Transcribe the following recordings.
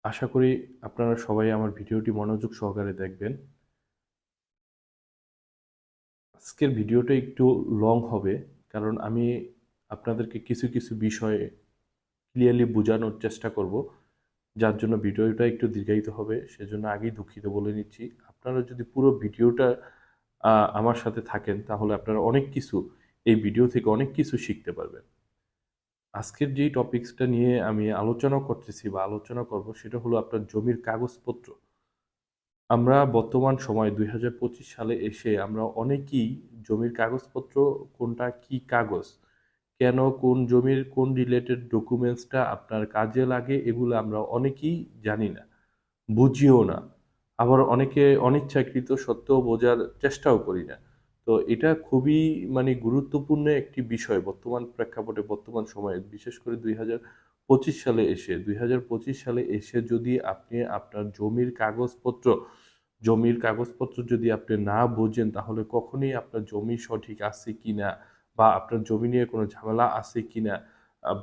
আশা করি আপনারা সবাই আমার ভিডিওটি মনোযোগ সহকারে দেখবেন। আজকের ভিডিওটা একটু লং হবে, কারণ আমি আপনাদেরকে কিছু বিষয় ক্লিয়ারলি বোঝানোর চেষ্টা করব, যার জন্য ভিডিওটা একটু দীর্ঘায়িত হবে। সেজন্য আগেই দুঃখিত বলে নিচ্ছি। আপনারা যদি পুরো ভিডিওটা আমার সাথে থাকেন, তাহলে আপনারা অনেক কিছু এই ভিডিও থেকে অনেক কিছু শিখতে পারবেন। আজকের যেই টপিকসটা নিয়ে আমি আলোচনা করতেছি বা আলোচনা করব, সেটা হলো আপনার জমির কাগজপত্র। আমরা বর্তমান সময়ে ২০২৫ সালে এসে আমরা অনেকেই জমির কাগজপত্র, কোনটা কি কাগজ, কেন কোন জমির কোন রিলেটেড ডকুমেন্টসটা আপনার কাজে লাগে, এগুলো আমরা অনেকেই জানি না, বুঝিও না। আবার অনেকে অনিচ্ছাকৃত সত্ত্বেও বোঝার চেষ্টাও করি না। তো এটা খুবই গুরুত্বপূর্ণ একটি বিষয় বর্তমান প্রেক্ষাপটে, বর্তমান সময়ে, বিশেষ করে ২০২৫ সালে এসে যদি আপনি আপনার জমির কাগজপত্র যদি আপনি না বোঝেন, তাহলে কখনোই আপনার জমি সঠিক আছে কিনা, বা আপনার জমি নিয়ে কোনো ঝামেলা আছে কিনা,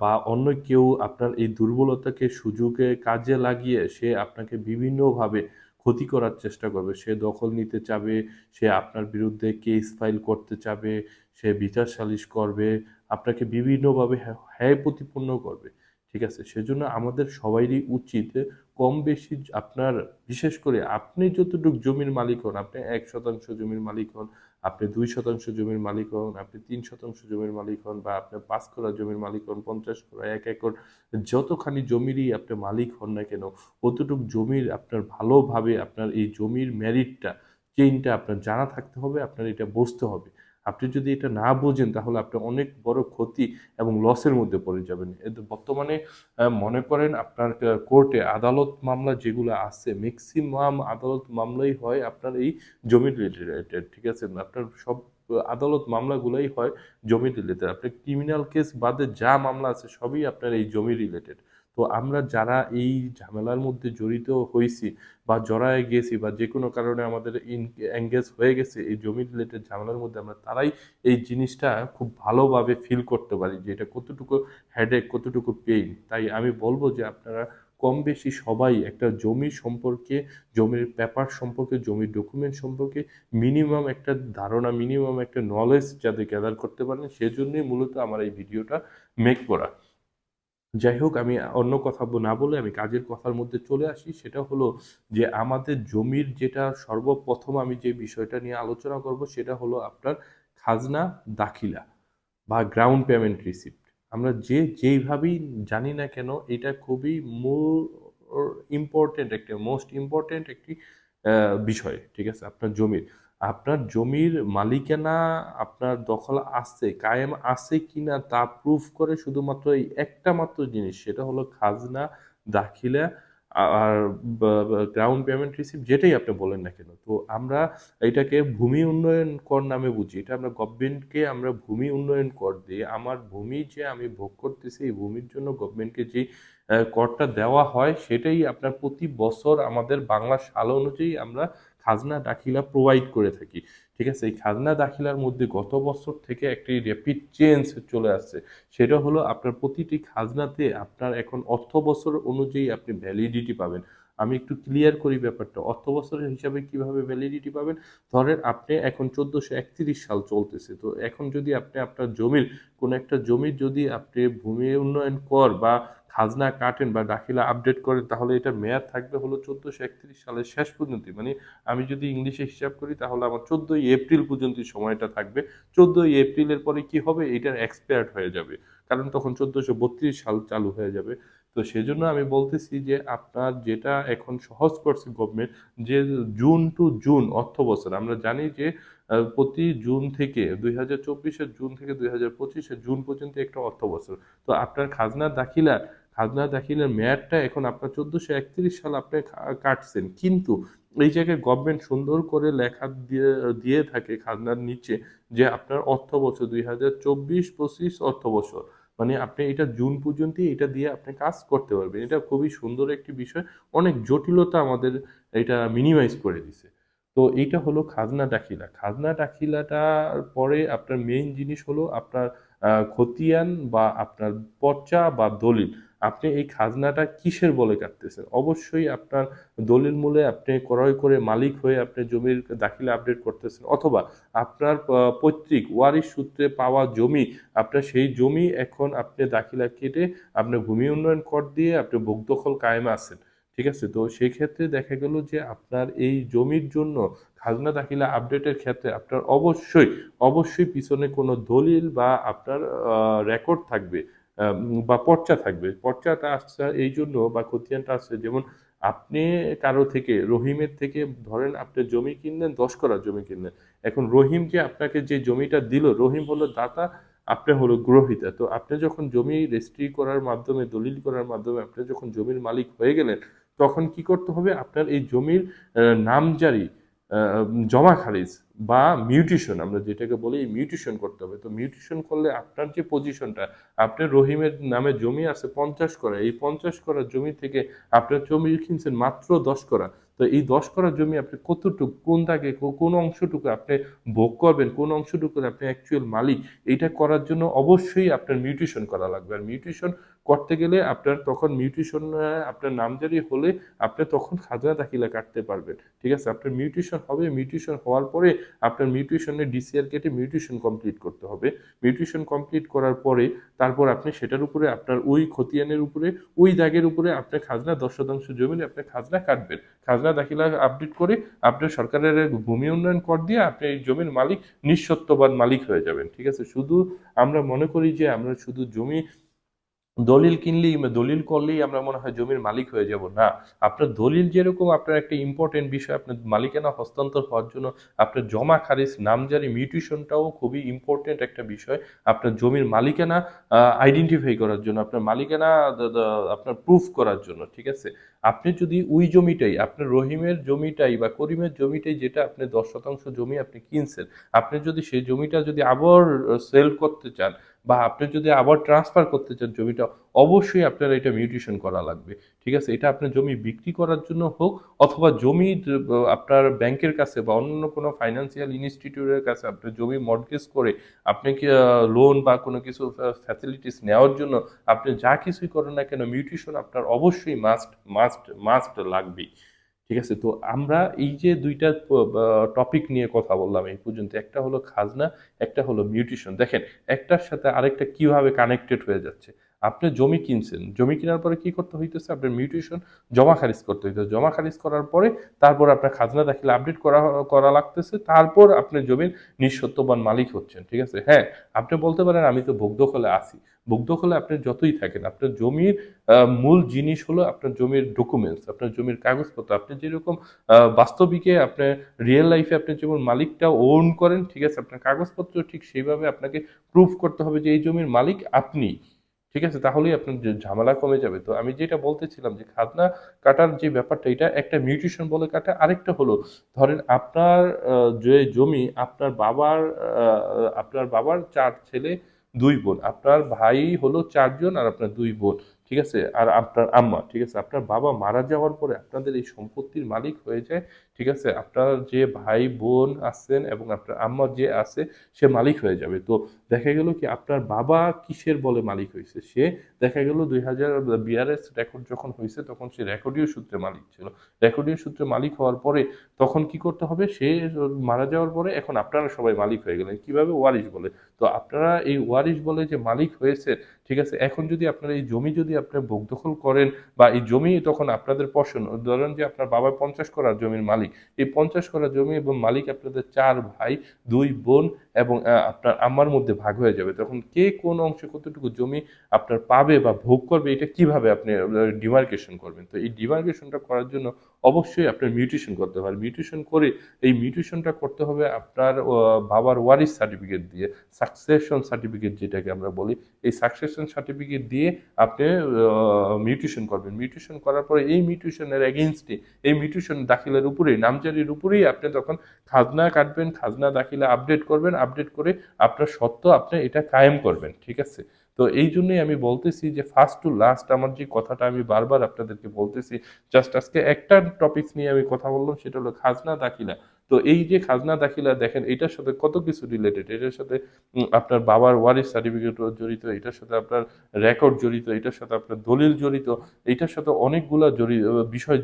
বা অন্য কেউ আপনার এই দুর্বলতাকে সুযোগে কাজে লাগিয়ে সে আপনাকে বিভিন্নভাবে ক্ষতি করার চেষ্টা করবে। সে দখল নিতে চাবে, সে আপনার বিরুদ্ধে কেস ফাইল করতে চাবে, সে বিচার সালিশ করবে, আপনাকে বিভিন্নভাবে হেয় প্রতিপন্ন করবে। ঠিক আছে? সেজন্য আমাদের সবারই উচিত কম বেশি আপনার, বিশেষ করে আপনি যতটুক জমির মালিক হন, আপনি ১% জমির মালিক হন, আপনি ২% জমির মালিক হন, আপনি ৩% জমির মালিক হন, বা আপনি ৫ কাঠা জমির মালিক হন, ৫০ কাঠা, ১ একর, যতখানি জমিরই আপনি মালিক হন না কেন, অতটুক জমির আপনার ভালোভাবে আপনার এই জমির মেরিটটা, চেইনটা আপনার জানা থাকতে হবে, আপনার এটা বুঝতে হবে। আপনি যদি এটা না বোঝেন, তাহলে আপনি অনেক বড় ক্ষতি এবং লসের মধ্যে পড়ে যাবেন। বর্তমানে মনে করেন আপনার কোর্টে আদালত মামলা যেগুলো আছে, ম্যাক্সিমাম আদালত মামলাই হয় আপনার এই জমি রিলেটেড। ঠিক আছে? আপনার সব আদালত মামলাগুলাই হয় জমি রিলেটেড। আপনার ক্রিমিনাল কেস বাদে যা মামলা আছে সবই আপনার এই জমি রিলেটেড। তো আমরা যারা এই ঝামেলার মধ্যে জড়িত হইছি বা জড়ায় গেছি, বা যে কোনো কারণে আমাদের এঙ্গেজ হয়ে গেছে এই জমি রিলেটেড ঝামেলার মধ্যে, আমরা তারাই এই জিনিসটা খুব ভালোভাবে ফিল করতে পারি যে এটা কতটুকু হেডেক, কতটুকু পেইন। তাই আমি বলবো যে আপনারা কম বেশি সবাই একটা জমি সম্পর্কে, জমির পেপার সম্পর্কে, জমির ডকুমেন্ট সম্পর্কে মিনিমাম একটা ধারণা, মিনিমাম একটা নলেজ যাতে গ্যাদার করতে পারেন, সেজন্যই মূলত আমার এই ভিডিওটা মেক করা। যাই হোক, আমি অন্য কথা না বলে আমি কাজের কথার মধ্যে চলে আসি। সেটা হলো যে আমাদের জমির যেটা সর্বপ্রথম আমি যে বিষয়টা নিয়ে আলোচনা করব, সেটা হলো আপনার খাজনা দাখিলা বা গ্রাউন্ড পেমেন্ট রিসিপ্ট। আমরা যেইভাবেই জানি না কেন, এটা খুবই মোস্ট ইম্পর্টেন্ট একটি বিষয়। ঠিক আছে? আপনার জমির মালিকানা, আপনার দখল আছে, কায়েম আছে কিনা তা প্রুফ করে শুধুমাত্র এই একটা মাত্র জিনিস, সেটা হলো খাজনা দাখিলা আর গ্রাউন্ড পেমেন্ট রিসিপ্ট, যেটাই আপনি বলেন না কেন। তো আমরা এটাকে ভূমি উন্নয়ন কর নামে বুঝি। এটা আমরা গভর্নমেন্টকে আমরা ভূমি উন্নয়ন কর দিই। আমার ভূমি যে আমি ভোগ করতেছি, এই ভূমির জন্য গভর্নমেন্টকে যে করটা দেওয়া হয়, সেটাই আপনার প্রতি বছর আমাদের বাংলা সাল অনুযায়ী আমরা খাজনা দাখিলা প্রোভাইড করে থাকি। ঠিক আছে? এই খাজনা দাখিলার মধ্যে গত বছর থেকে একটি র্যাপিড চেঞ্জ চলে আসছে। সেটা হলো আপনার প্রতিটি খাজনাতে আপনার এখন অর্থ বছর অনুযায়ী আপনি ভ্যালিডিটি পাবেন। আমি একটু ক্লিয়ার করি ব্যাপারটা। অর্থ বছরের হিসাবে কিভাবে ভ্যালিডিটি পাবেন? ধরেন আপনি এখন ১৪৩১ সাল চলতেছে। তো এখন যদি আপনি আপনার জমির, কোন একটা জমির যদি আপনি ভূমি উন্নয়ন কর বা খাজনা কাটেন বা দাখিলা আপডেট করেন, তাহলে এটার মেয়াদ থাকবে হলো ১৪৩১ সালের শেষ পর্যন্ত। মানে আমি যদি ইংলিশে হিসাব করি, তাহলে আমার ১৪ই এপ্রিল পর্যন্ত সময়টা থাকবে। ১৪ই এপ্রিলের পরে কি হবে? এটার এক্সপায়ার্ড হয়ে যাবে। কারণ তখন ১৪৩২ সাল চালু হয়ে যাবে। তো সেজন্য আমি বলতেছি যে আপনার যেটা এখন সহজ করছে গভর্নমেন্ট, যে জুন টু জুন অর্থ বছর, আমরা জানি যে প্রতি জুন থেকে ২০২৪-এর জুন থেকে ২০২৫-এর জুন পর্যন্ত একটা অর্থ বছর। তো আপনার খাজনা দাখিলার মেয়াদটা এখন আপনার ১৪৩১ সাল আপনি কাটছেন, কিন্তু এই জায়গায় গভর্নমেন্ট সুন্দর করে লেখা দিয়ে দিয়ে থাকে খাজনার নিচে, যে আপনার অর্থ বছর ২০২৪-২৫ অর্থ বছর, মানে আপনি এটা জুন পর্যন্তই এটা দিয়ে আপনি কাজ করতে পারবেন। এটা খুবই সুন্দর একটি বিষয়। অনেক জটিলতা আমাদের এটা মিনিমাইজ করে দিছে। তো এইটা হলো খাজনা দাখিলা। খাজনা দাখিলাটার পরে আপনার মেইন জিনিস হলো আপনার খতিয়ান বা আপনার পর্চা বা দলিল। আপনি এই খাজনাটা কিসের বলে কাটতেছেন? অবশ্যই আপনার দলিল মূলে আপনি ক্রয় করে মালিক হয়ে আপনি জমির দাখিলা আপডেট করতেছেন, অথবা আপনার পৈতৃক ওয়ারিশ সূত্রে পাওয়া জমি, আপনার সেই জমি এখন আপনি দাখিলা কেটে আপনার ভূমি উন্নয়ন কর দিয়ে আপনি ভোগ দখল কায়েমে আছেন। ঠিক আছে? তো সেই ক্ষেত্রে দেখা গেল যে আপনার এই জমির জন্য খাজনা দাখিলা আপডেটের ক্ষেত্রে আপনার অবশ্যই পিছনে কোনো দলিল বা আপনার রেকর্ড থাকবে, বা পর্চা থাকবে। পর্চাটা আসছে এই জন্য, বা খতিয়ানটা আসছে যেমন আপনি কারো থেকে, রহিমের থেকে ধরেন আপনি জমি কিনলেন, 10 করা জমি কিনলেন। এখন রহিম যে আপনাকে যে জমিটা দিল, রহিম হলো দাতা, আপনি হলো গ্রহীতা। তো আপনি যখন জমি রেজিস্ট্রি করার মাধ্যমে, দলিল করার মাধ্যমে আপনি যখন জমির মালিক হয়ে গেলেন, তখন কি করতে হবে? আপনার এই জমির নামজারি, জমা খারিজ বা মিউটেশন আমরা যেটাকে বলি, মিউটেশন করতে হবে। তো মিউটেশন করলে আপনার যে পজিশনটা, আপনার রহিমের নামে জমি আছে 50 করা, এই 50 করা জমি থেকে আপনার জমি কিনছেন মাত্র 10 করা। তো এই 10 করা জমি আপনি কতটুকু, কোন দাগে, কোন অংশটুকু আপনি ভোগ করবেন, কোন অংশটুকু আপনি অ্যাকচুয়াল মালিক, এইটা করার জন্য অবশ্যই আপনার মিউটেশন করা লাগবে। আর মিউটেশন করতে গেলে আপনার তখন মিউটেশন, আপনার নামজারি হলে আপনি তখন খাজনা দাখিলা কাটতে পারবেন। ঠিক আছে? আপনার মিউটেশন হবে, মিউটেশন হওয়ার পরে আপনার মিউটেশনের ডিসিআর কেটে মিউটেশন কমপ্লিট করতে হবে। মিউটেশন কমপ্লিট করার পরে তারপর আপনি সেটার উপরে, আপনার ওই খতিয়ানের উপরে, ওই দাগের উপরে আপনার খাজনা 10% জমি আপনি খাজনা কাটবেন। খাজনা দাখিলা আপডেট করে আপনার সরকারের ভূমি উন্নয়ন কর দিয়ে আপনি এই জমির মালিক, নিঃস্বত্ববান মালিক হয়ে যাবেন। ঠিক আছে? শুধু আমরা মনে করি যে আমরা শুধু জমি দলিল কিনলেই, দলিল করলেই আমরা মনে হয় জমির মালিক হয়ে যাব, না। আপনার দলিল যেরকম আপনার একটা ইম্পর্টেন্ট বিষয়, আপনার মালিকানা হস্তান্তর হওয়ার জন্য আপনার জমা খারিজ, নামজারি, মিউটেশনটাও খুবই ইম্পর্টেন্ট একটা বিষয়। আপনার জমির মালিকানা আইডেন্টিফাই করার জন্য, আপনার মালিকানা আপনার প্রুফ করার জন্য। ঠিক আছে? আপনি যদি ওই জমিটাই, আপনার রহিমের জমিটাই বা করিমের জমিটাই, যেটা আপনি 10% জমি আপনি কিনছেন, আপনি যদি সেই জমিটা যদি আবার সেল করতে চান, বা আপনি যদি আবার ট্রান্সফার করতে চান জমিটা, অবশ্যই আপনার এটা মিউটেশন করা লাগবে। ঠিক আছে? এটা আপনার জমি বিক্রি করার জন্য হোক, অথবা জমি আপনার ব্যাংকের কাছে বা অন্য কোনো ফাইন্যান্সিয়াল ইনস্টিটিউটের কাছে আপনি জমি মর্টগেজ করে আপনি কি লোন বা কোনো কিছু ফ্যাসিলিটিস নেওয়ার জন্য আপনি যা কিছুই করেন না কেন, মিউটেশন আপনার অবশ্যই মাস্ট লাগবেই। ঠিক আছে? তো আমরা এই যে দুইটা টপিক নিয়ে কথা বললাম এই পর্যন্ত, একটা হলো খাজনা, একটা হলো মিউটেশন। দেখেন একটার সাথে আরেকটা কিভাবে কানেক্টেড হয়ে যাচ্ছে। আপনি জমি কিনছেন, জমি কেনার পরে কি করতে হইতেছে? আপনার মিউটেশন, জমা খারিজ করতে হইতেছে। জমা খারিজ করার পরে তারপর আপনার খাজনা দাখিলা আপডেট করা করা লাগতেছে, তারপর আপনি জমির নিঃস্বত্ববান মালিক হচ্ছেন। ঠিক আছে? হ্যাঁ, আপনি বলতে পারেন আমি তো ভোগ দখলে আছি। ভোগ দখলে আপনি যতই থাকেন, আপনার জমির মূল জিনিস হলো আপনার জমির ডকুমেন্টস, আপনার জমির কাগজপত্র। আপনি যেরকম বাস্তবিকে আপনার রিয়েল লাইফে আপনি যেমন মালিকটা ওন করেন, ঠিক আছে, আপনার কাগজপত্র ঠিক সেইভাবে আপনাকে প্রুফ করতে হবে যে এই জমির মালিক আপনি। ঠিক আছে? তাহলেই আপনার যে ঝামেলা কমে যাবে। তো আমি যেটা বলতেছিলাম যে খাজনা কাটার যে ব্যাপারটা, এটা একটা মিউটেশন বলে কাটে। আরেকটা হলো, ধরেন আপনার যে জমি, আপনার বাবার 4 ছেলে 2 বোন, আপনার ভাই হলো 4 জন আর আপনার 2 বোন। ঠিক আছে? আর আপনার আম্মা। ঠিক আছে? আপনার বাবা মারা যাওয়ার পরে আপনাদের এই সম্পত্তির মালিক হয়ে যায়। ঠিক আছে? আপনার যে ভাই বোন আছেন এবং আপনার আম্মা যে আছে, সে মালিক হয়ে যাবে। তো দেখা গেল কি, আপনার বাবা কিসের বলে মালিক হয়েছে? সে দেখা গেল 2000 বিআরএস রেকর্ড যখন হয়েছে তখন সে রেকর্ডীয় সূত্রে মালিক ছিল। রেকর্ডীয় সূত্রে মালিক হওয়ার পরে তখন কি করতে হবে? সে মারা যাওয়ার পরে এখন আপনারা সবাই মালিক হয়ে গেলেন। কিভাবে? ওয়ারিশ বলে। তো আপনারা এই ওয়ারিশ বলে যে মালিক হয়েছে, ঠিক আছে, এখন যদি আপনারা এই জমি যদি আপনি ভোগ দখল করেন, বা এই জমি তখন আপনাদের পছন, ধরেন যে আপনার বাবা 50 করা জমির মালিক, এই 50 করা জমি এবং মালিক আপনাদের 4 ভাই 2 বোন এবং আপনার আম্মার মধ্যে ভাগ হয়ে যাবে। তখন কে কোন অংশে কতটুকু জমি আপনার পাবে বা ভোগ করবে, এটা কিভাবে আপনি ডিমার্কেশন করবেন? তো এই ডিমার্কেশনটা করার জন্য অবশ্যই আপনার মিউটেশন করতে হবে। মিউটেশন করে, এই মিউটেশনটা করতে হবে আপনার বাবার ওয়ারিশ সার্টিফিকেট দিয়ে, সাকসেশন সার্টিফিকেট যেটাকে আমরা বলি, এই সাকসেশন সার্টিফিকেট দিয়ে আপনি মিউটেশন করবেন। মিউটেশন করার পরে এই মিউটেশনের এগেইনস্টে, এই মিউটেশন দাখিলের উপরেই, নামজারির উপরেই আপনি তখন খাজনা কাটবেন, খাজনা দাখিলা আপডেট করবেন, আপডেট করে আপনার সত্ত্ব আপনি এটা কায়েম করবেন। ঠিক আছে? তো এই জন্যই আমি বলতেছি যে ফার্স্ট টু লাস্ট আমার যে কথাটা আমি বারবার আপনাদেরকে বলতেছি, জাস্ট আজকে একটা টপিক নিয়ে আমি কথা বললাম, সেটা হলো খাজনা দাখিলা। তো এই যে খাজনা দাখিলা দেখেন এটার সাথে কত কিছু রিলেটেড, এটার সাথে আপনার বাবার ওয়ারিশ সার্টিফিকেট জড়িত, এটার সাথে আপনার রেকর্ড জড়িত, এটার সাথে আপনার দলিল জড়িত, এটার সাথে অনেকগুলা বিষয়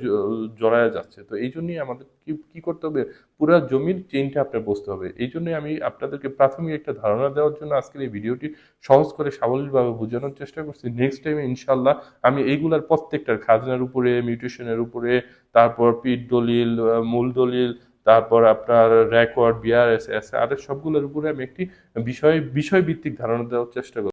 জড়ায় যাচ্ছে। তো এই জন্যই আমাদের কি কি করতে হবে, পুরা জমির চেইনটা আপনার বুঝতে হবে। এই জন্যই আমি আপনাদেরকে প্রাথমিক একটা ধারণা দেওয়ার জন্য আজকের এই ভিডিওটি সহজ করে সাবলীলভাবে বোঝানোর চেষ্টা করছি। নেক্সট টাইমে ইনশাল্লাহ আমি এইগুলার প্রত্যেকটার খাজনার উপরে, মিউটেশনের উপরে, তারপর পিট দলিল, মূল দলিল, তারপর আপনার রেকর্ড, বিআরএস, এসআর সবগুলোর উপরে আমি একটি বিষয় ভিত্তিক ধারণা দেওয়ার চেষ্টা করব।